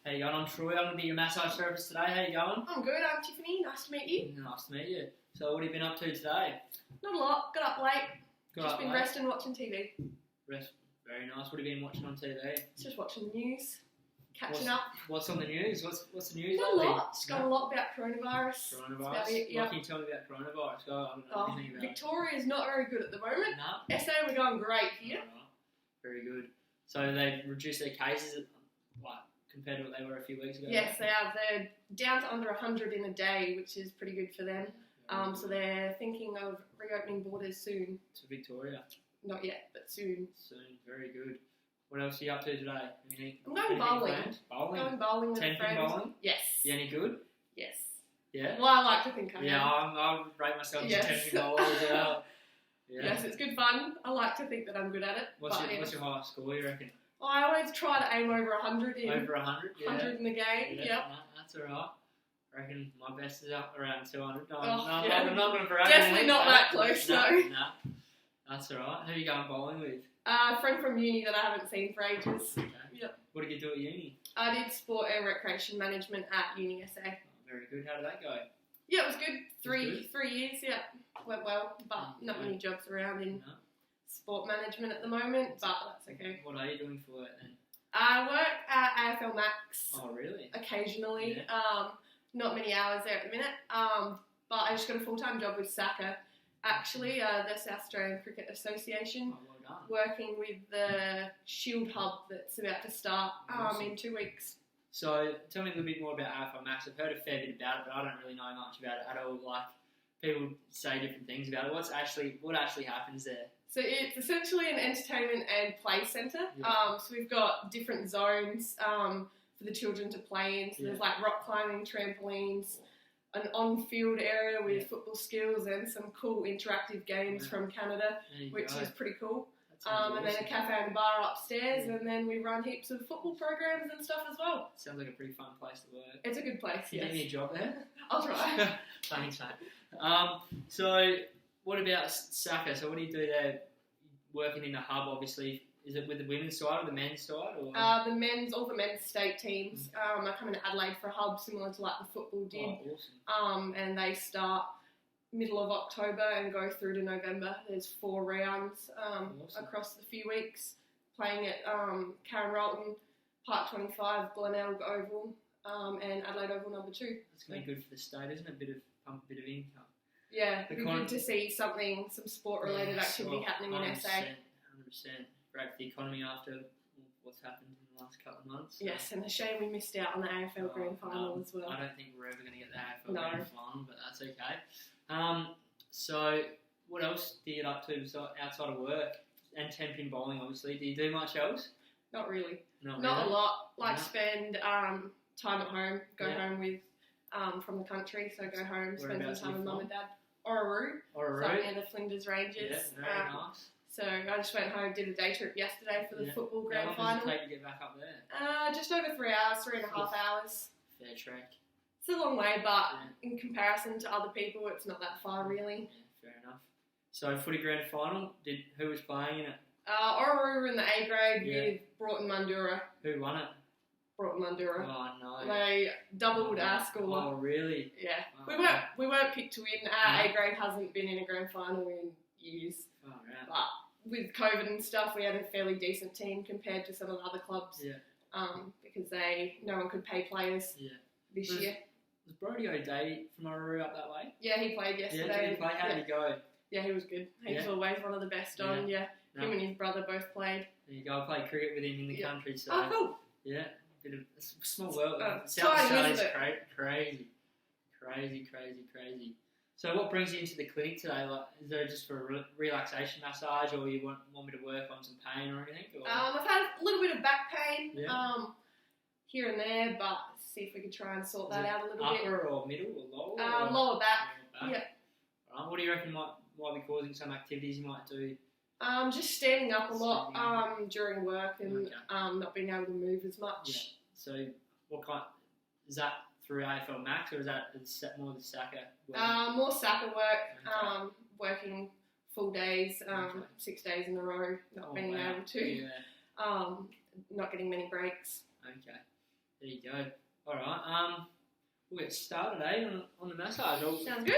How you going? I'm Troy. I'm going to be your massage therapist today. How you going? I'm good. I'm Tiffany. Nice to meet you. Nice to meet you. So what have you been up to today? Not a lot. Got up late. Just been late? resting, watching TV. Rest. Very nice. What have you been watching on TV? Just watching the news. Catching up. What's on the news? What's the news? Not a lot. Just got a lot about coronavirus. Coronavirus? About it, yep. What can you tell me about coronavirus? I don't know anything about Victoria is not very good at the moment. No? SA, we're going great here. Very good. So they reduced their cases, compared to what they were a few weeks ago? Yes, they are. They're down to under 100 in a day, which is pretty good for them. So they're thinking of reopening borders soon. To Victoria? Not yet, but soon. Soon. Very good. What else are you up to today? I'm going bowling. Bowling? Going bowling with a friend. 10-pin bowling? Yes. You any good? Yes. Yeah? Well, I like to think I am. Yeah, I'll rate myself as a 10-pin bowler as well. Yeah. Yes, it's good fun. I like to think that I'm good at it. What's your highest score, you reckon? I always try to aim over 100 in. Over 100? Yeah. 100 in the game, yeah. yep. No, that's alright. I reckon my best is up around 200. Yeah. I'm not going to brag. Definitely not that close, no. No. That's alright. Who are you going bowling with? A friend from uni that I haven't seen for ages. Okay. Yep. What did you do at uni? I did sport and recreation management at Uni SA. Oh, very good. How did that go? Yeah, it was good. Three years, yeah. Went well, but not many jobs around in sport management at the moment, but that's okay. What are you doing for work then? I work at AFL Max. Oh, really? Occasionally. Yeah. Not many hours there at the minute. But I just got a full-time job with SACA, actually, the South Australian Cricket Association. Oh, well done. Working with the Shield Hub that's about to start in 2 weeks. So, tell me a little bit more about AFL Max. I've heard a fair bit about it, but I don't really know much about it at all. Like, people say different things about it. What actually happens there? So it's essentially an entertainment and play centre. Yeah. So we've got different zones for the children to play in. So there's like rock climbing, trampolines, an on-field area with football skills and some cool interactive games from Canada, which is pretty cool. And then a cafe and bar upstairs, and then we run heaps of football programs and stuff as well. Sounds like a pretty fun place to work. It's a good place, Can you give me a job there? I'll try. Thanks, mate. So, what about SACA? So, what do you do there? Working in a hub, obviously. Is it with the women's side or the men's side? Or? All the men's state teams are coming to Adelaide for a hub, similar to like the football did. Oh, awesome. And they start middle of October and go through to November. There's 4 rounds awesome. Across the few weeks, playing at Karen Rolton, Park 25, Glenelg Oval, and Adelaide Oval number 2. That's going to be good for the state, isn't it? Pump a bit of income. Yeah, it'd be good to see some sport-related activity happening in SA. 100%. Great for the economy after what's happened in the last couple of months. Yes, and a shame we missed out on the AFL Grand Final as well. I don't think we're ever going to get the AFL Grand Final, but that's okay. So, what else do you get up to outside of work? And 10-pin bowling, obviously. Do you do much else? Not really. Not a lot. Spend time at home. Go home with from the country, so go home, spend some time with mum and dad. Orroroo. So near the Flinders Ranges. Yeah, very nice. So I just went home, did a day trip yesterday for the football grand final. How long does it take to get back up there? Just over 3 hours, 3.5 hours. Fair trek. It's a long way, but in comparison to other people, it's not that far really. Yeah, fair enough. So footy grand final, who was playing in it? Orroroo were in the A grade with Broughton Mandurah. Who won it? Broughton Mandurah. Oh no. They doubled our score. Oh really? Yeah. Oh, we weren't picked to win. Our A grade hasn't been in a grand final in years. Oh, right. But with COVID and stuff, we had a fairly decent team compared to some of the other clubs. Yeah. Because no one could pay players this year. Was Brodie O'Day from Orroroo up that way? Yeah, he played yesterday. Yeah, did he play? How did he go? Yeah, he was good. He's always one of the best on. Yeah. Him and his brother both played. There you go. I played cricket with him in the country. So, oh, cool. Yeah. Bit of a small world. South Australia's crazy. So what brings you into the clinic today? Like, is there just for a relaxation massage, or you want me to work on some pain or anything? Or? I've had a little bit of back pain here and there, but see if we could try and sort that out a little bit. Upper or middle or lower? Lower back. Yeah. Right. What do you reckon might be causing some activities you might do? Just standing up a lot during work and not being able to move as much. Yeah. So what kind? Is that through AFL Max, or is that more the SACA work? More SACA work. Working full days, 6 days in a row, not being able to. Yeah. Not getting many breaks. Okay. There you go. All right. We'll get started, on the massage. Sounds good.